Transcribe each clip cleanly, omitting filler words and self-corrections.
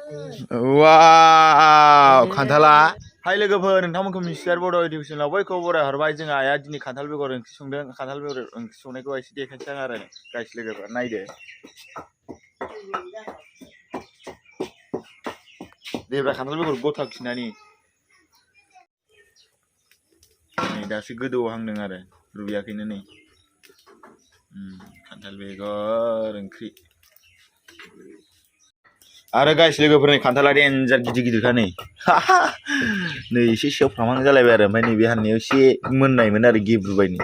Wow, खान्थाला हाय लोगोफोर नोंथांमोनखौ मिस्टार बड' इडुकेसनाव बयखौबो बरायहरबाय जोंहा आइया दिनै खान्थाल बेगर ओंख्रि संदों खान्थाल बेगर ओंख्रि संनायखौ एसे देखायनोसै आं आरो गाइस लोगोफोर नायदो देब्रा खान्थाल बेगर गथा खिनानै नै दासो गोदौहांदों आरो रुयाखैनो नै खान्थाल बेगर ओंख्रि आरो गाइस लोगोफोरनि खान्थाला देन्जार गिदिर गिदिरखा नै नै एसे सेवफ्रामहां जालायबाय आरो ओमफ्राय नैबे हाननायाव एसे मोननायमोन आरो गेब्रुबाय नै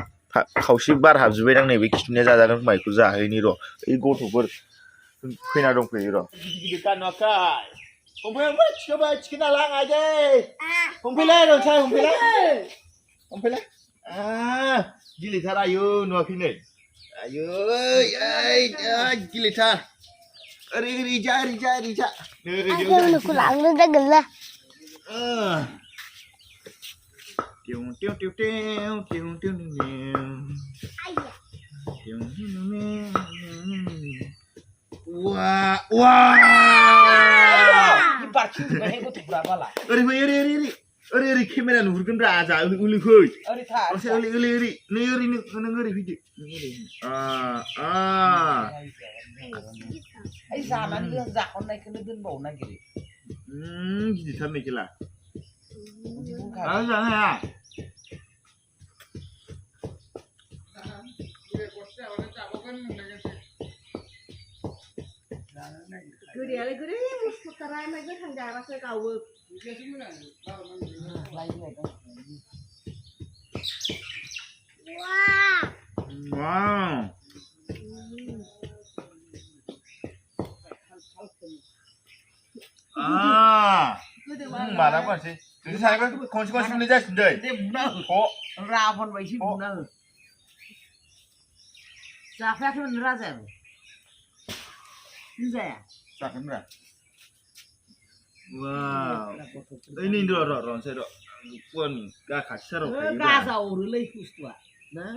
खावसे बार हाबजोब्बायदां नैबे खिथुनिया जाजागोन खोमा बेखौ जाहैनि र' ओइ गथ'फोर फैना दंफैयो र' गिदिर गाननाखै हमफैबाय थिखोना लां आइदै हमफैलाय रनसाय हमफैलाय गिलिरथार आयु नुवाखै नै आयु गिलिरथार ओरै जा aku langsung dah gelap. Wah. Oरै kamera नुहुरगोन रा जा ओलै फै ओरै नै ओरै नों ओरै फैदो ai zaman ลือกจากคนไหนขึ้นขึ้นบ่นั่นกี่गिदिरथार नै खेला जानो हाया Gede putaran lagi tangga rasa kau. Wow. Mana apa sih? Jadi saya kan konsekuensi ini jadi sendiri. Kok? Rapon bayi benar. Siapa yang benar sih? Ini saya. Siapa benar? Wow. Ini dulu saya dulu. Pun gak kasar oke. Gak tahu relay kustua. Nah.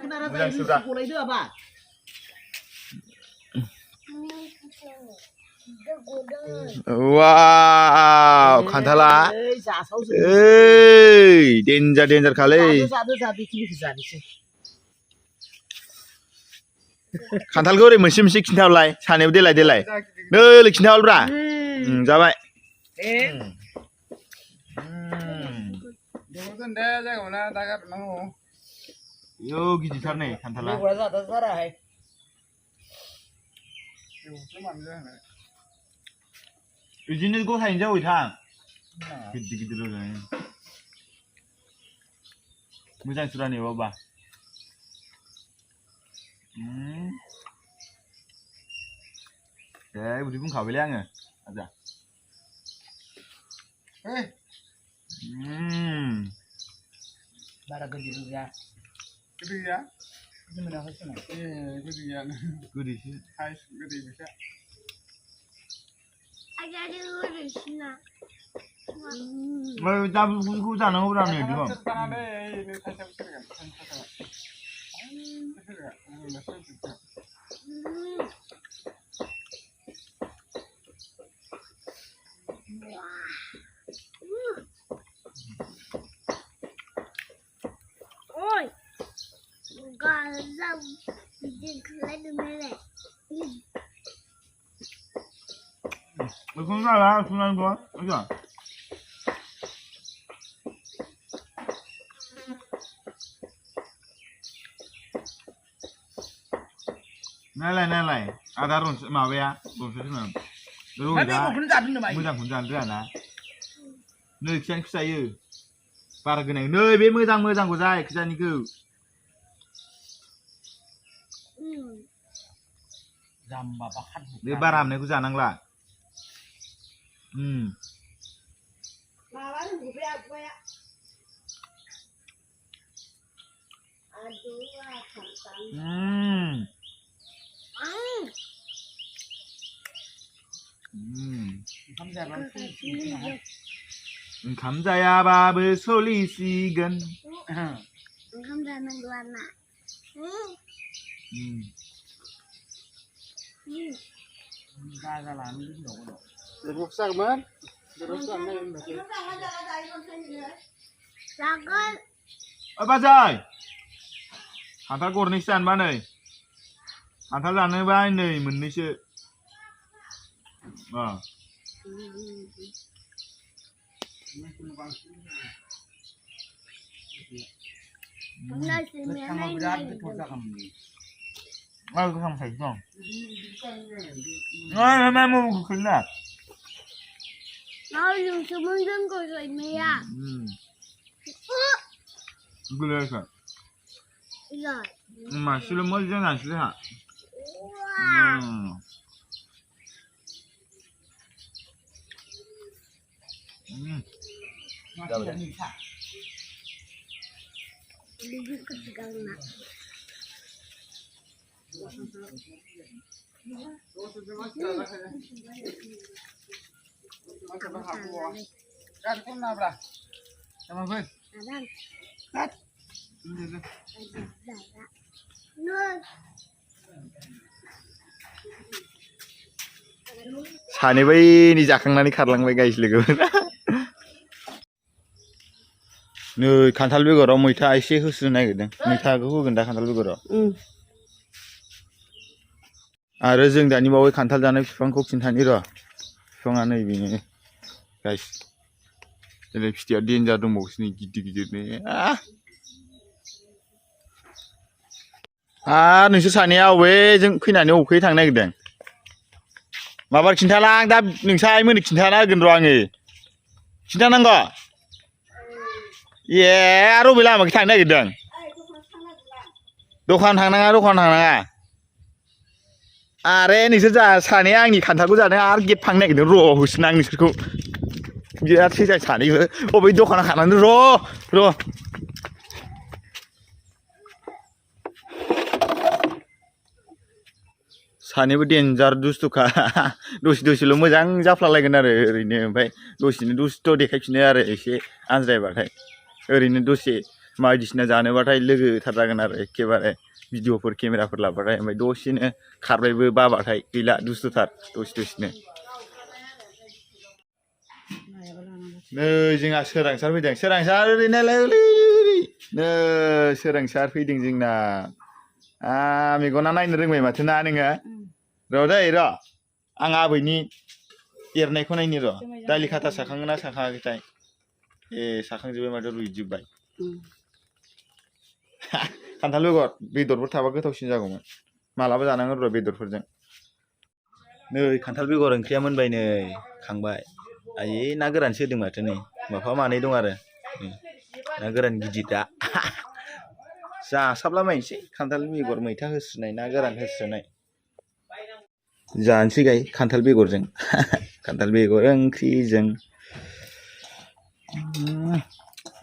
Kenapa saya sekolah itu apa? Wow, खान्थाला देन्जार खालै खान्थालखौ ओरै मोनसे खिन्थाहरलाय सानैबो देलाय नै ओरै खिन्थाहरब्रा जाबाय यो गिदिरथार नै खान्थाला बिदिनो गथायैनो जावै थां गिदिर रज'नाय मोजां सुरा नेबाबा उदै बुंखाबायलै आङो आजा बारा गिदिर गैया गोदैसो दाबुखौ जानांगौब्रा नै बिदिखौ Oi, garam diklat mere. बेखौनो जाला सुनांगौ आजा नायलाय आदा रनस माबाया रनसजों मोजांखौनो जानो रोङाना नै खिजानिखौ जायो बारा गोनां नै बे मोजांखौ जाय खिजानिखौ बे बारा हामनायखौ जानांला ओंखाम जायाबाबो सोलिसिगोन ओंखाम जानांगौ आरोना जागा लानो दोननांगौ Terus sama, terus sama yang nanti. Jangan. बाजाय खान्थाल गरनैसो जानोबा नै खान्थाल जानोबा नै मोननैसो Nasi गोथाङा बिराद गोथाव जागौमोन गोथां थाइसे दं मा गोखैना Mau dùng cho muốn dân của rồi mày à? Gula ka. Rồi. Masih lemah jangan sih ha. Đi cái gì đâu mà. Kan pun nak belah. Sama pun. Adam. Kat. Nuôi. सानै बैनि जाखांनानै खारलांबाय गाइस लोगोफोर नै खान्थाल बेगराव मैथा एसे होस्रोनो नागिरदों मैथाखौ होगोन दा खान्थाल बेगराव आरो जों दानि बावै खान्थाल जानाय बिफांखौ खिन्थानि र' बिफाङा नै बेनो गाइस जेरै फिथाइया देन्जार दंबावोसो नै गिदिर गिदिरनो नोंसोर सानैया अबेजों फैनानै अबेखै थांनो नागिरदों माबार खिन्थाला आं दा नोंसा आइमोननो खिन्थाना होगोन र' आङो खिन्थानांगौ ए आरो अबे लामाखै थांनो नागिरदों दखान थांनाङा आरे नोंसोर जा सानैया आंनि खान्थालखौ जानो आरो गेट फांनो नागिरदों र' होसोना आं नोंसोरखौ बिराद थैजाय सानैबो अबे दखानाव खानानै र' सानैबो देन्जार दुस्थुखा दसेल' मोजां जाफ्लालायगोन आरो ओरैनो ओमफ्राय दसेनो दुस्थ' देखायफिनो आरो एसे आनज्रायबाथाय ओरैनो दसे बायदिसिना जानोबाथाय लोगोथार जागोन आरो एखेबारे भिडिअफोर केमेराफोर लाबाथाय ओमफ्राय दसेनो खारबायबो बाबाथाय गैला दुस्थ'थार दसेनो नै जोंहा सोरांसार फैदों सोरांसार ओरैनालाय नै सोरांसार फैदों जोंना मेगना नायनो रोंबाय माथो ना नोङो र' दै र' आं आबैनि एरनायखौ नायनि र' दालि खाथा साखाङो ना साखाङाखैथाय ए साखांजोब्बाय माथो रुइजोब्बाय खान्थाल बेदरफोर थाबा गोथावसिन जागौमोन मालाबा जानांगोन र' बेदरफोरजों नै खान्थाल बेगर ओंख्रिया मोनबाय नै खांबाय आयै ना गोरानसो होदों माथो नै माफा मानै दं आरो ना गोरान गिदिरा जासाबलाबायनोसै खान्थाल बेगर मैथा होस्रोनाय ना गोरान होस्रोनाय जानोसै गाय खान्थाल बेगरजों खान्थाल बेगर ओंख्रिजों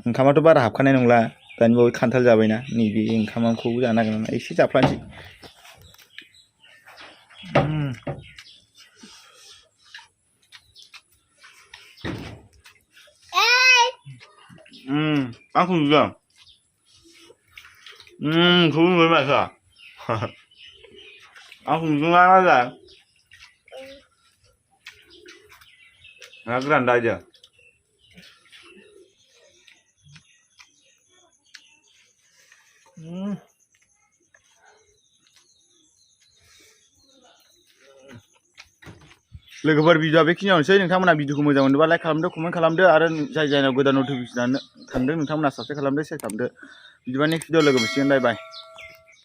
ओंखामाथ' बारा हाबखानाय नंला दानि बावै खान्थाल जाबायना नैबे ओंखामखौ जानो हागोन ना एसे जाफ्लानोसै आंखौ नुदों 그건 왜 마셔? 궁금하다. 나 그런다 이제. लोगोफोर भिडिअआ बेखिनियावनोसै नोंथांमोना भिडिअखौ मोजां मोनोबा लाइक खालामदो कमेन्ट खालामदो आरो जाय जायनाव गोदान नटिफिकेसन थांदों नोंथांमोना साबस्क्राइब खालामदो शेयार खालामदो बिदिबा नेक्स्ट भिडिअ लोगो मोनसिगोन बाय बाय